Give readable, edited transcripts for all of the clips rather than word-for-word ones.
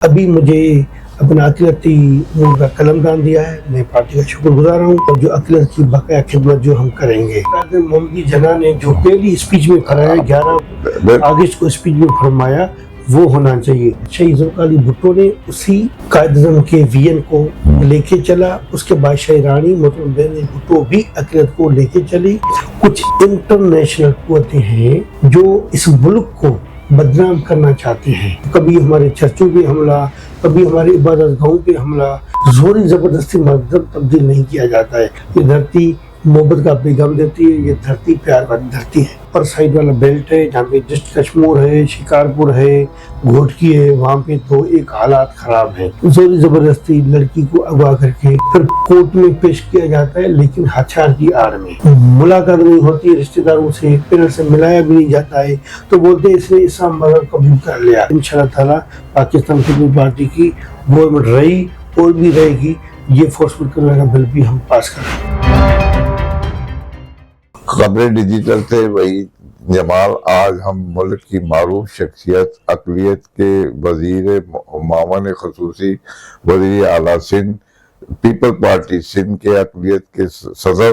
अभी मुझे अपना अखिलती उम्र का कलमदान दिया है। मैं पार्टी का शुक्रगुजार हूँ और जो अखिलत की बकाया खिदमत जो हम करेंगे। मोहम्मदी जना ने जो पहली स्पीच में फरमाया 11 अगस्त को स्पीच में फरमाया वो होना चाहिए। शहीद जुल्फ़िकार अली भुट्टो ने उसी कायद-ए-आज़म के विजन को लेके चला। उसके बाद शाही रानी मोहतरमा बेनज़ीर भुट्टो भी अखिलत को लेके चली। कुछ इंटरनेशनल कुव्वतें हैं जो इस मुल्क को बदनाम करना चाहते हैं। कभी हमारे चर्चों पे हमला, कभी हमारे इबादत गाहों पे हमला। जोरी जबरदस्ती मजहब तब्दील नहीं किया जाता है। ये धरती मोहब्बत का पैगाम देती है। ये धरती प्यार वाली धरती है। पर साइड वाला बेल्ट है जहाँ पे डिस्ट्रिक्ट कश्मीर है, शिकारपुर है, घोटकी है, वहाँ पे तो एक हालात खराब है। जोरी जबरदस्ती लड़की को अगवा करके फिर कोर्ट में पेश किया जाता है, लेकिन हथियार की आड़ में मुलाकात नहीं होती। रिश्तेदारों से पेरेंट्स से मिलाया भी नहीं जाता है, तो बोलते हैं इसने इस्लाम मज़हब कबूल कर लिया। इंशाअल्लाह ताला पाकिस्तान पीपल्स पार्टी की गवर्नमेंट रही और भी रहेगी। ये फोर्सफुल करने का बिल भी हम पास करें। खबरें डिजिटल से वही जमाल। आज हम मुल्क की मारूफ शख्सियत अक़लियत के वज़ीर मामन ख़ुसूसी वज़ीर आला सिंध पीपल पार्टी सिंध के अक़लियत के सदर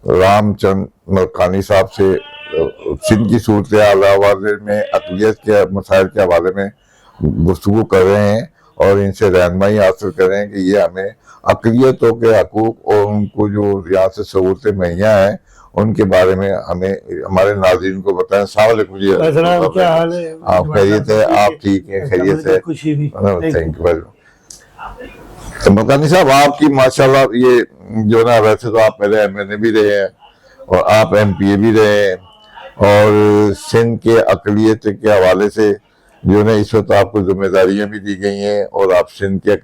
रामचंद मरकानी साहब से सिंध की सूरत हवाले में अक़लियत के मसाइल के हवाले में गुफ्तगू कर रहे हैं और इनसे रहनुमाई हासिल कर रहे हैं कि ये हमें अक़लियतों के हकूक़ और उनको जो यहाँ से सहूलतें मुहैया हैं उनके बारे में हमें हमारे नाज़रीन को बताएं। अस्सलाम वालेकुम जी। क्या हाल है? आप खैरियत है? आप ठीक हैं? खैरियत है? Thank you very much. तो मरकानी साहब, आपकी माशाल्लाह ये जो ना, वैसे तो आप पहले एमएनए भी रहे हैं और आप एमपीए भी रहे हैं और सिंध के अक़लियत के हवाले से जो ना इस वक्त आपको जिम्मेदारियां भी दी गई हैं और आप सिंध के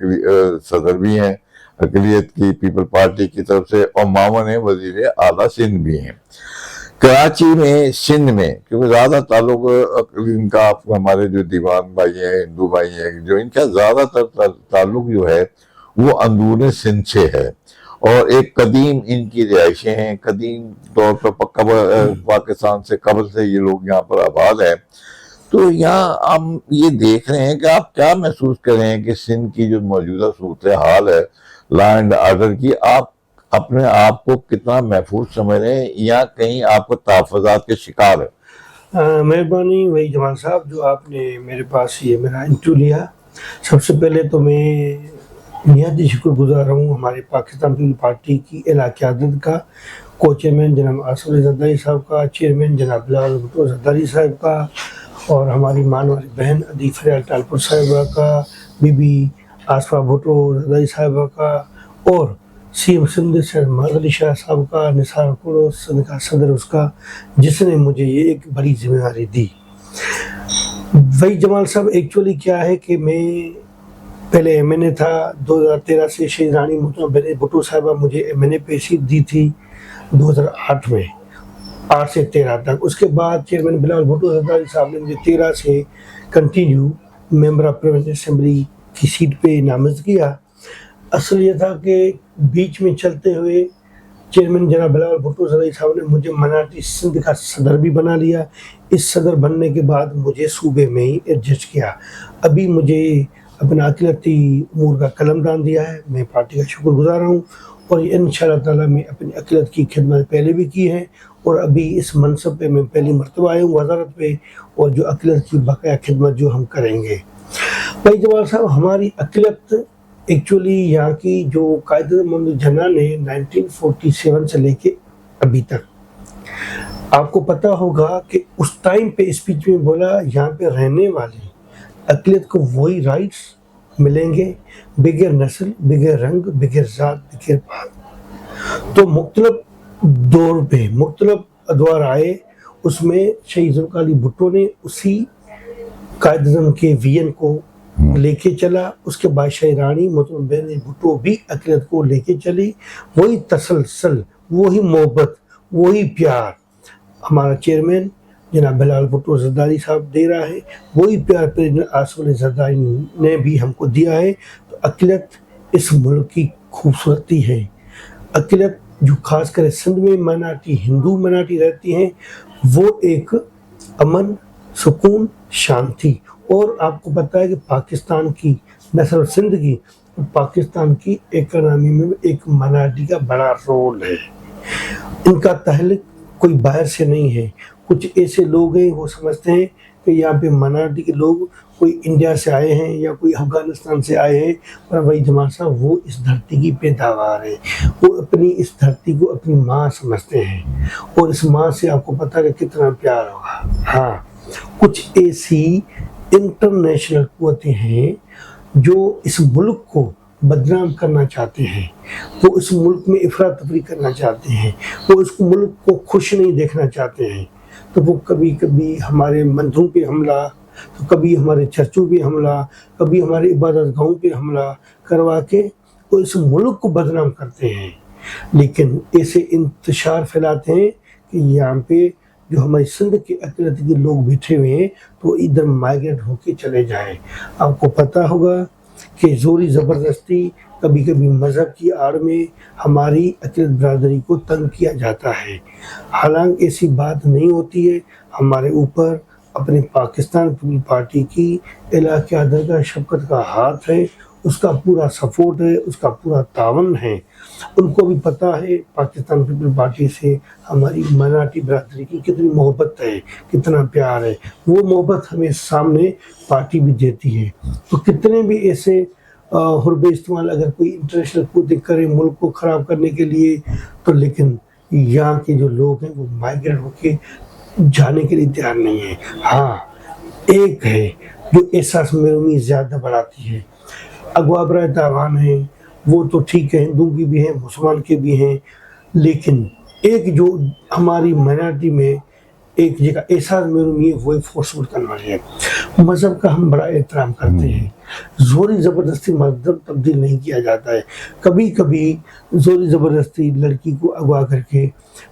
सदर भी हैं अक़लियत की पीपल पार्टी की तरफ से और मामन है वज़ीर आला सिंध भी हैं। कराची में सिंध में क्योंकि ज़्यादा ताल्लुक इनका हमारे जो दीवान भाई हैं, हिंदू भाई हैं, जो इनका ज़्यादातर ताल्लुक जो है वो अंदरून सिंध से है और एक कदीम इनकी रिहाइशें हैं। कदीम तौर पर पाकिस्तान से कबल से ये लोग यहाँ पर आबाद हैं। तो यहाँ हम ये देख रहे हैं कि आप क्या महसूस कर रहे हैं कि सिंध की जो मौजूदा सूरत हाल है लॉ एंड ऑर्डर की, आप अपने आप को कितना महफूज समझ रहे हैं या कहीं आपको तहफ़्फ़ुज़ात के शिकार है? मेहरबानी वही जमाल साहब जो आपने मेरे पास ये मेरा इंटरव्यू लिया। सबसे पहले तो मैं निहायत शुक्रगुजार हूँ हमारे पाकिस्तान पीपल्स पार्टी की एला क़यादत का, को चेयरमैन जनाब आसिफ अली ज़रदारी साहब का, चेयरमैन जनाब बिलावल भुट्टो ज़रदारी साहब का और हमारी मान वाली बहन अदी फरियाल टालपुर साहिबा का, बीबी आसफा भुट्टो ज़रदारी साहिबा का और सीएम सिंध महमूद अली शाह साहब का, निसार कुरो सिंध का सदर उसका, जिसने मुझे ये एक बड़ी जिम्मेदारी दी। वही जमाल साहब, एक्चुअली क्या है कि मैं पहले एमएनए था। 2013 से शहीद रानी मोहतरमा बेनज़ीर भुट्टो साहिबा मुझे एमएनए पे सीट दी थी 2008 में, 8 से 13 तक। उसके बाद चेयरमैन बिलावल भुट्टो ज़रदारी साहब ने मुझे 13 से continue member of province assembly की सीट पे नामज़द किया। असल ये था कि बीच में चलते हुए चेयरमैन जनाब बिलावल भुट्टो ज़रदारी साहब ने मुझे मनाटी सिंध का सदर भी बना लिया। इस सदर बनने के बाद मुझे सूबे में ही एडजस्ट किया। अभी मुझे अपना अक़िलती उम्र का कलमदान दिया है। मैं पार्टी का शुक्रगुजार हूँ और इंशाअल्लाह ताला मैं अपनी अक़िलत की खिदमत पहले भी की है और अभी इस मनसब पे मैं पहली मरतबा आया हूँ वज़ारत पे, और जो अक़िलत की बकाया खिदमत जो हम करेंगे। भाई जवाल साहब, हमारी अक़िलत एक्चुअली यहाँ की जो कायद-ए-आज़म जना ने 1947 से लेके अभी तक, आपको पता होगा कि उस टाइम पे स्पीच में बोला यहाँ पे रहने वाले अक़लियत को वही राइट्स मिलेंगे बगैर नस्ल, बगैर रंग, बगैर ज़ात, बगैर बात। तो मुख्तलिफ दौर पे मुख्तलिफ अदवार आए, उसमें शहीद जुल्फ़िकार अली भुट्टो ने उसी कायद-ए-आज़म के विजन को लेके चला। उसके बाद शाही रानी मोहतरमा बेनज़ीर भुट्टो भी अक़लियत को लेके चली। वही तसलसल, वही मोहब्बत, वही प्यार हमारा चेयरमैन जनाब बिलावल भुट्टो ज़रदारी साहब दे रहा है, वही प्यार प्रेसिडेंट आसिफ अली ज़रदारी ने भी हमको दिया है। तो अक़लियत इस मुल्क की खूबसूरती है। अक़लियत जो खास कर सिंध में मनाटी हिंदू मनाटी रहती हैं, वो एक अमन, सुकून, शांति और आपको पता है कि पाकिस्तान की न सिर्फ सिंध की, पाकिस्तान की इकोनॉमी में एक माइनॉरिटी का बड़ा रोल है। इनका तहल्लुक कोई बाहर से नहीं है। कुछ ऐसे लोग हैं वो समझते हैं कि यहाँ पे माइनॉरिटी के लोग कोई इंडिया से आए हैं या कोई अफगानिस्तान से आए हैं, पर वही जमात साहब वो इस धरती की पैदावार है। वो अपनी इस धरती को अपनी माँ समझते हैं और इस माँ से आपको पता है कि कितना प्यार होगा। हाँ, कुछ ऐसी इंटरनेशनल कुव्वतें हैं जो इस मुल्क को बदनाम करना चाहते हैं, वो इस मुल्क में इफरा तफरी करना चाहते हैं, वो इस मुल्क को खुश नहीं देखना चाहते हैं। तो वो कभी कभी हमारे मंदिरों पे हमला, तो कभी हमारे चर्चों पे हमला, कभी हमारे इबादत गाहों पे हमला करवा के वो इस मुल्क को बदनाम करते हैं। लेकिन ऐसे इंतशार फैलाते हैं कि यहाँ पे जो हमारी सिंध के अकलियत के लोग बैठे हुए हैं तो इधर माइग्रेट होके चले जाएं। आपको पता होगा कि जोरी ज़बरदस्ती कभी कभी मज़हब की आड़ में हमारी अकलियत बरादरी को तंग किया जाता है। हालांकि ऐसी बात नहीं होती है। हमारे ऊपर अपने पाकिस्तान पीपल पार्टी की एला क़यादत का शफ़क़त का हाथ है, उसका पूरा सपोर्ट है, उसका पूरा तावन है। उनको भी पता है पाकिस्तान पीपल पार्टी से हमारी माइनॉरिटी बरादरी की कितनी मोहब्बत है, कितना प्यार है। वो मोहब्बत हमें सामने पार्टी भी देती है। तो कितने भी ऐसे हुर्बे इस्तेमाल अगर कोई इंटरनेशनल कुव्वतें करे मुल्क को ख़राब करने के लिए, तो लेकिन यहाँ के जो लोग हैं वो माइग्रेट होके जाने के लिए तैयार नहीं है। हाँ, एक है जो एहसास महरूमी ज़्यादा बढ़ाती है। अगवा बराए तावान है, वो तो ठीक है, हिंदू की भी हैं, मुसलमान के भी हैं, लेकिन एक जो हमारी माइनॉरिटी में एक जगह एहसास महरूमी है, वो एक फोर्सफुल कन्वर्जन है। मज़हब का हम बड़ा एहतराम करते हैं। जोरी ज़बरदस्ती मज़हब तब्दील नहीं किया जाता है। कभी कभी जोरी ज़बरदस्ती लड़की को अगवा करके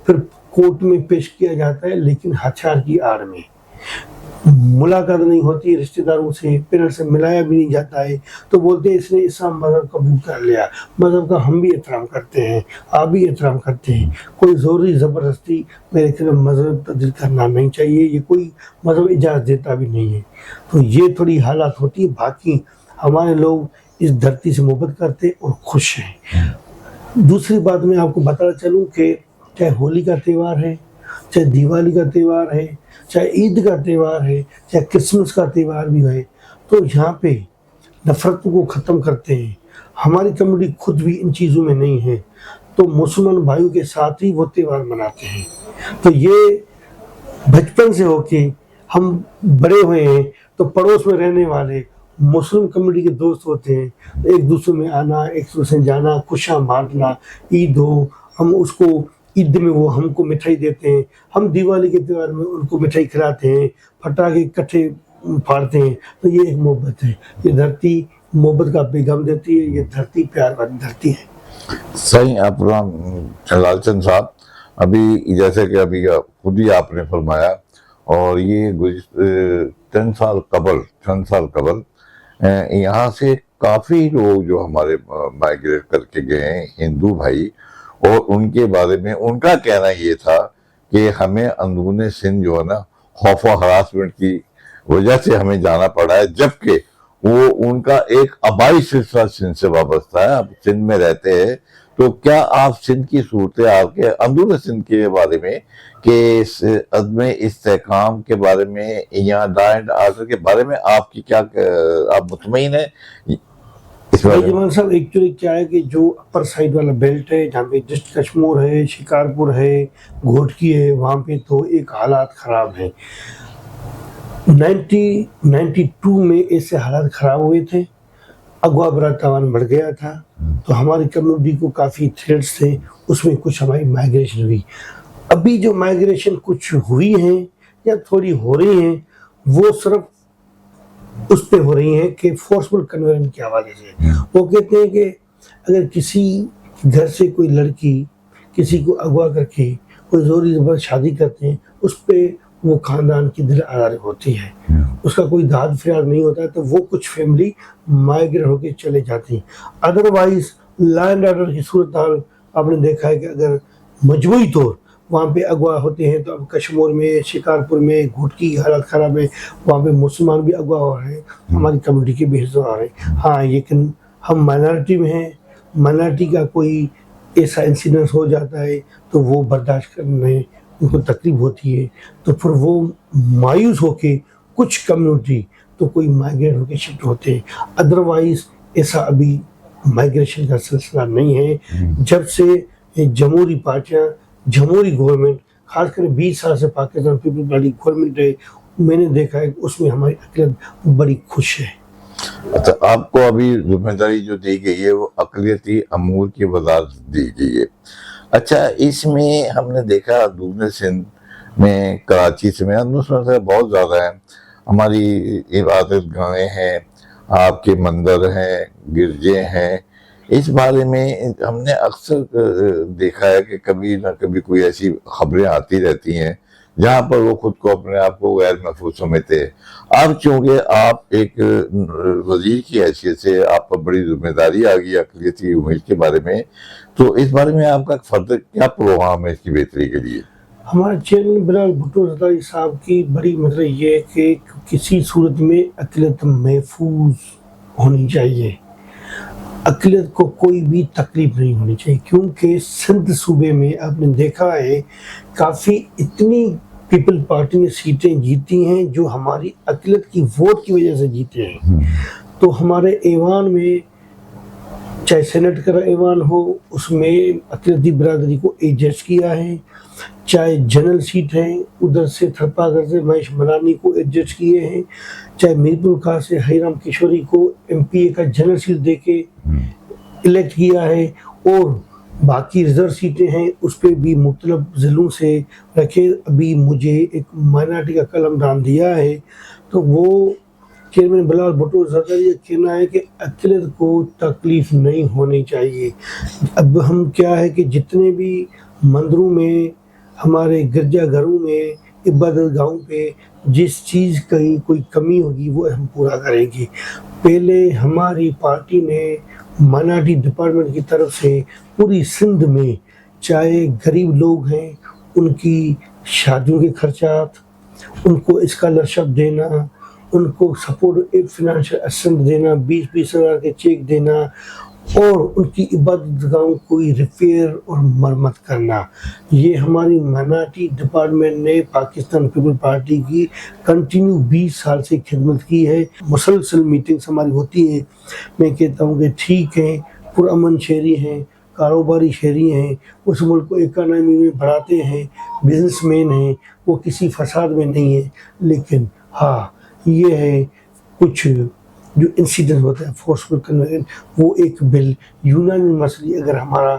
फिर कोर्ट में पेश किया जाता है, लेकिन हथियार की आड़ में। मुलाकात नहीं होती रिश्तेदारों से, पेरेंट्स से मिलाया भी नहीं जाता है, तो बोलते हैं इसने इस्लाम मज़हब कबूल कर लिया। मज़हब का हम भी एहतराम करते हैं, आप भी एहतराम करते हैं। कोई ज़ोरी ज़बरदस्ती मेरे ख्याल मज़हब तब्दील करना नहीं चाहिए, ये कोई मज़हब इजाज़त देता भी नहीं है। तो ये थोड़ी हालात होती है। बाकी हमारे लोग इस धरती से मोहब्बत करते और खुश हैं। दूसरी बात मैं आपको बताना चलूँ कि चाहे होली का त्यौहार है, चाहे दिवाली का त्यौहार है, चाहे ईद का त्यौहार है, चाहे क्रिसमस का त्यौहार भी है, तो यहाँ पे नफ़रत को ख़त्म करते हैं। हमारी कम्युनिटी खुद भी इन चीज़ों में नहीं है, तो मुसलमान भाइयों के साथ ही वो त्यौहार मनाते हैं। तो ये बचपन से होके हम बड़े हुए हैं, तो पड़ोस में रहने वाले मुस्लिम कम्युनिटी के दोस्त होते हैं, एक दूसरे में आना, एक दूसरे से जाना, खुशियाँ बांटना। ईद हो, हम उसको ईद में वो हमको मिठाई देते हैं, हम दिवाली के त्यौहार में उनको मिठाई खिलाते हैं, पटाखे इकट्ठे फाड़ते हैं। तो ये एक मोहब्बत है। ये धरती मोहब्बत का पैगाम देती है, ये धरती प्यार वाली धरती है। सही अपना लालचंद साहब, अभी जैसे कि अभी खुद ही आपने फरमाया, और ये 10 साल कबल यहाँ से काफ़ी लोग जो हमारे माइग्रेट करके गए हैं हिंदू भाई, और उनके बारे में उनका कहना ये था कि हमें अंदरूने सिंध जो है ना खौफ और हरासमेंट की वजह से हमें जाना पड़ा है, जबकि वो उनका एक आबाई सिलसिला सिंध से वाबस्ता है, अब सिंध में रहते हैं। तो क्या आप सिंध की सूरत हाल के अंदरूनी सिंध के बारे में, कि अदम इस्तेहकाम के बारे में, यहाँ लॉ एंड ऑर्डर के बारे में आपकी क्या, आप मुतमईन है इस बारे में? जमान साहब, एक्चुअली क्या है कि जो अपर साइड वाला बेल्ट है, जहाँ पे डिस्ट्रिक्ट कश्मीर है, शिकारपुर है, घोटकी है, वहाँ पे तो एक हालात ख़राब है। 1992 में ऐसे हालात ख़राब हुए थे, अगवा बरा तावान बढ़ गया था, तो हमारी कम्युनिटी को काफ़ी थ्रेट्स थे, उसमें कुछ हमारी माइग्रेशन हुई। अभी जो माइग्रेशन कुछ हुई हैं या थोड़ी हो रही हैं, वो सिर्फ उस पे हो रही हैं कि फोर्सफुल कन्वर्जन के हवाले से। वो कहते हैं कि अगर किसी घर से कोई लड़की किसी को अगवा करके कोई जोरी ज़बरदस्त शादी करते हैं, उस पर वो ख़ानदान की दिल आज़ारी होती है, उसका कोई दाद फरियाद नहीं होता है, तो वो कुछ फैमिली माइग्रेट होकर चले जाती हैं। अदरवाइज लॉ एंड ऑर्डर की सूरत हाल आपने देखा है कि अगर मजबूरी तौर وہاں پہ اغوا ہوتے ہیں. تو اب کشمیر میں شکارپور میں گھوٹ کی حالت خراب ہے, وہاں پہ مسلمان بھی اغوا ہو رہے ہیں, ہماری کمیونٹی کے بھی حصہ آ رہے ہیں. ہاں لیکن ہم مائنارٹی میں ہیں, مائنارٹی کا کوئی ایسا انسیڈنس ہو جاتا ہے تو وہ برداشت کرنے ان کو تکلیف ہوتی ہے, تو پھر وہ مایوس ہو کے کچھ کمیونٹی تو کوئی مائیگریٹ ہو کے شفٹ ہوتے ہیں. ادروائز ایسا ابھی مائیگریشن کا سلسلہ نہیں ہے. جب سے جمہوری پارٹیاں, جمہوری گورنمنٹ, خاص کر 20 سال سے پاکستان پیپل پارٹی گورنمنٹ ہے, میں نے دیکھا ہے اس میں ہماری اقلیت بڑی خوش ہے. اچھا, آپ کو ابھی ذمہ داری جو دی گئی ہے وہ اقلیتی امور کی وزارت دی گئی ہے. اچھا, اس میں ہم نے دیکھا دورن سندھ میں, کراچی سے میں بہت زیادہ ہیں, ہماری عبادت گاہیں ہیں, آپ کے مندر ہیں, گرجے ہیں. اس بارے میں ہم نے اکثر دیکھا ہے کہ کبھی نہ کبھی کوئی ایسی خبریں آتی رہتی ہیں جہاں پر وہ خود کو اپنے آپ کو غیر محفوظ سمجھتے ہیں. اب چونکہ آپ ایک وزیر کی حیثیت سے آپ پر بڑی ذمہ داری آ گئی اقلیتی امور کے بارے میں, تو اس بارے میں آپ کا فردی کیا پروگرام ہے اس کی بہتری کے لیے؟ ہمارے چیئرمین بلال بھٹو زرداری صاحب کی بڑی مطلب یہ ہے کہ کسی صورت میں اقلیت محفوظ ہونی چاہیے, اقلیت کو کوئی بھی تکلیف نہیں ہونی چاہیے. کیونکہ سندھ صوبے میں آپ نے دیکھا ہے کافی اتنی پیپل پارٹی نے سیٹیں جیتی ہیں جو ہماری اقلیت کی ووٹ کی وجہ سے جیتے ہیں. تو ہمارے ایوان میں چاہے سینٹ کا ایوان ہو, اس میں اقلیتی برادری کو ایڈجسٹ کیا ہے. چاہے جنرل سیٹ ہیں, ادھر سے تھرپا گھر سے مہیش ملانی کو ایڈجسٹ کیے ہیں. چاہے میرپور خاص سے ہریرام کشوری کو ایم پی اے کا جنرل سیٹ دے کے الیکٹ کیا ہے. اور باقی ریزرو سیٹیں ہیں اس پہ بھی مختلف ضلعوں سے رکھے. ابھی مجھے ایک مائنارٹی کا قلم دان دیا ہے, تو وہ چیئرمین بلال بھٹو زرداری یہ کہنا ہے کہ اقلیت کو تکلیف نہیں ہونی چاہیے. اب ہم کیا ہے کہ جتنے بھی مندروں میں, ہمارے گرجا گھروں میں, عبادت گاہوں پہ جس چیز کی کوئی کمی ہوگی وہ ہم پورا کریں گے. پہلے ہماری پارٹی نے مائنارٹی ڈپارٹمنٹ کی طرف سے پوری سندھ میں چاہے غریب لوگ ہیں ان کی شادیوں کے خرچات, ان کو اسکالرشپ دینا, ان کو سپورٹ فنانشل اسسٹنس دینا, 20-20 ہزار کے چیک دینا, اور ان کی عبادت گاہوں کو ریپیئر اور مرمت کرنا. یہ ہماری مائنارٹی ڈپارٹمنٹ نے پاکستان پیپل پارٹی کی کنٹینیو 20 سال سے خدمت کی ہے. مسلسل میٹنگز ہماری ہوتی ہیں. میں کہتا ہوں کہ ٹھیک ہے, پرامن شہری ہیں, کاروباری شہری ہیں, اس ملک کو اکانومی میں بڑھاتے ہیں, بزنس مین ہیں, وہ کسی فساد میں نہیں ہیں. لیکن ہاں یہ ہے کچھ جو انسیڈنٹ ہوتا ہے فورسفل کنورژن, وہ ایک بل یونانی مسئلہ اگر ہمارا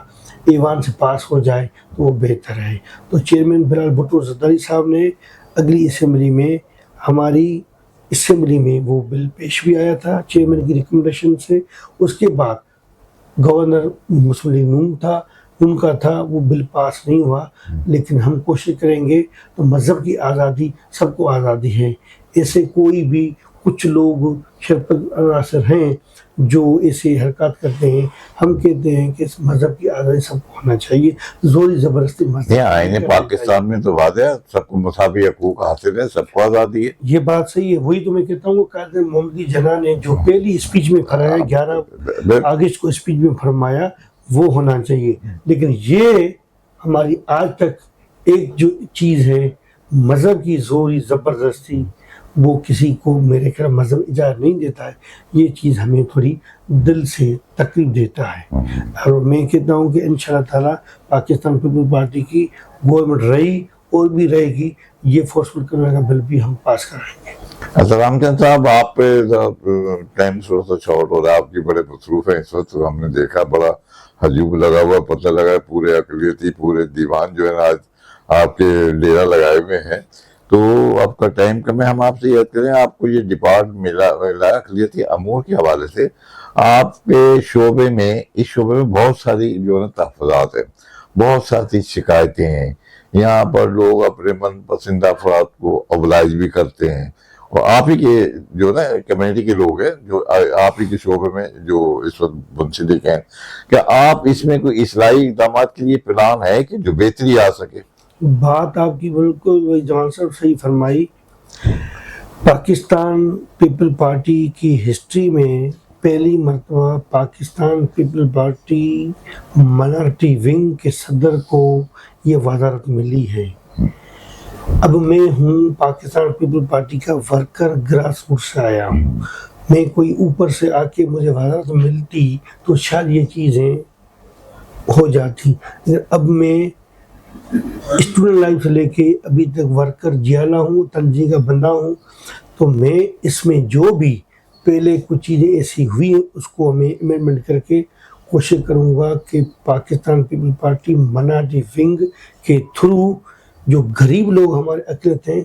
ایوان سے پاس ہو جائے تو وہ بہتر ہے. تو چیئرمین بلال بھٹو زرداری صاحب نے اگلی اسمبلی میں, ہماری اسمبلی میں وہ بل پیش بھی آیا تھا چیئرمین کی ریکمنڈیشن سے. اس کے بعد گورنر مسلم نون تھا, ان کا تھا, وہ بل پاس نہیں ہوا. لیکن ہم کوشش کریں گے. تو مذہب کی آزادی, سب کو آزادی ہے. ایسے کوئی بھی کچھ لوگ شرپت عناصر ہیں جو ایسے حرکات کرتے ہیں. ہم کہتے ہیں کہ اس مذہب کی آزادی سب کو ہونا چاہیے. زوری زبردستی مذہب آئین پاکستان میں تو واضح ہے سب کو مساوی حقوق حاصل ہے, سب کو آزادی ہے. یہ بات صحیح ہے. وہی تو میں کہتا ہوں قائد محمدی جناح نے جو پہلی اسپیچ میں فرمایا 11 اگست کو اسپیچ میں فرمایا وہ ہونا چاہیے. لیکن یہ ہماری آج تک ایک جو چیز ہے مذہب کی زوری زبردستی, وہ کسی کو میرے خیال مذہب اجازت نہیں دیتا ہے. یہ چیز ہمیں تھوڑی دل سے تکلیف دیتا ہے. اور میں کہتا ہوں کہ انشاءاللہ تعالی پاکستان پیپل پارٹی کی گورنمنٹ رہی اور بھی رہے گی, یہ فورسفل کرنے کا بل بھی ہم پاس کرائیں گے. السلام صاحب, آپ پہ ٹائم تھوڑا سا شارٹ ہو رہا ہے, آپ کی بڑے مصروف ہیں اس وقت. ہم نے دیکھا بڑا ہجوم لگا ہوا, پتہ لگا ہے پورے اقلیتی پورے دیوان جو ہے نا آج آپ کے ڈیرا لگائے ہوئے ہیں. تو آپ کا ٹائم کم ہے, ہم آپ سے یاد کریں آپ کو یہ ڈپارٹ ملا اقلیتی امور کے حوالے سے. آپ کے شعبے میں, اس شعبے میں بہت ساری جو ہے تحفظات ہیں, بہت ساری شکایتیں ہیں. یہاں پر لوگ اپنے من پسندہ افراد کو ابلائز بھی کرتے ہیں, اور آپ ہی کے جو نا کمیونٹی کے لوگ ہیں جو آپ ہی کے شعبے میں جو اس وقت منسلک ہیں. کیا آپ اس میں کوئی اصلاحی اقدامات کے لیے پلان ہے کہ جو بہتری آ سکے؟ بات آپ کی بالکل وہی جوان صاحب صحیح فرمائی. پاکستان پیپل پارٹی کی ہسٹری میں پہلی مرتبہ Pakistan people party minority wing کے صدر کو یہ وزارت ملی ہے. اب میں ہوں پاکستان پیپل پارٹی کا ورکر، گراس روٹ سے آیا ہوں. میں کوئی اوپر سے آ کے مجھے وزارت ملتی تو شاید یہ چیزیں ہو جاتی. اب میں اسٹوڈنٹ لائف سے لے کے ابھی تک ورکر جیالا ہوں، تنظیم کا بندہ ہوں. تو میں اس میں جو بھی پہلے کچھ چیزیں ایسی ہوئی ہیں اس کو میں امینڈمنٹ کر کے کوشش کروں گا کہ Pakistan people party minority wing کے تھرو جو غریب لوگ ہمارے اقلیت ہیں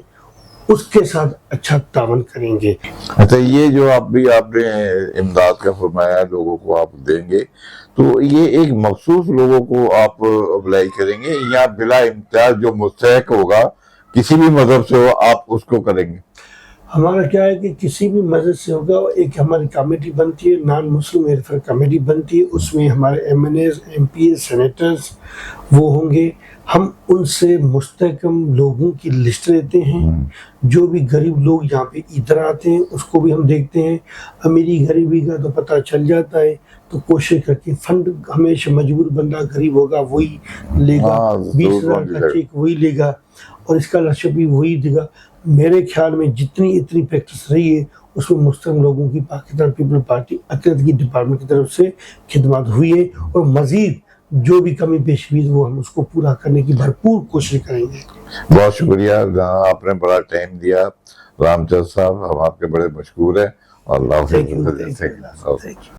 اس کے ساتھ اچھا تعاون کریں گے. اچھا، یہ جو آپ نے امداد کا فرمایا لوگوں کو آپ دیں گے، تو یہ ایک مخصوص لوگوں کو آپ اپلائی کریں گے یا بلا امتیاز جو مستحق ہوگا کسی بھی مذہب سے ہو آپ اس کو کریں گے؟ ہمارا کیا ہے کہ کسی بھی مذہب سے ہوگا. ایک ہماری کمیٹی بنتی ہے، نان مسلم ویلفیئر کمیٹی بنتی ہے، اس میں ہمارے M N As, M P As, senators وہ ہوں گے. ہم ان سے مستحکم لوگوں کی لسٹ لیتے ہیں. جو بھی غریب لوگ یہاں پہ ادھر آتے ہیں اس کو بھی ہم دیکھتے ہیں. امیری غریبی کا تو پتہ چل جاتا ہے، تو کوشش کر کے فنڈ ہمیشہ مجبور بندہ غریب ہوگا وہی لے گا. 20,000 کا چیک وہی لے گا اور اسکالرشپ بھی وہی دے گا. میرے خیال میں اتنی پریکٹس رہی ہے اس میں مستقل لوگوں کی پاکستان پیپل پارٹی اقلیت کی ڈپارٹمنٹ کی طرف سے خدمات ہوئی ہے، اور مزید جو بھی کمی پیش ہوئی وہ ہم اس کو پورا کرنے کی بھرپور کوشش کریں گے. بہت شکریہ، آپ نے بڑا ٹائم دیا رام چند صاحب، ہم آپ کے بڑے مشکور ہیں. اللہ حافظ.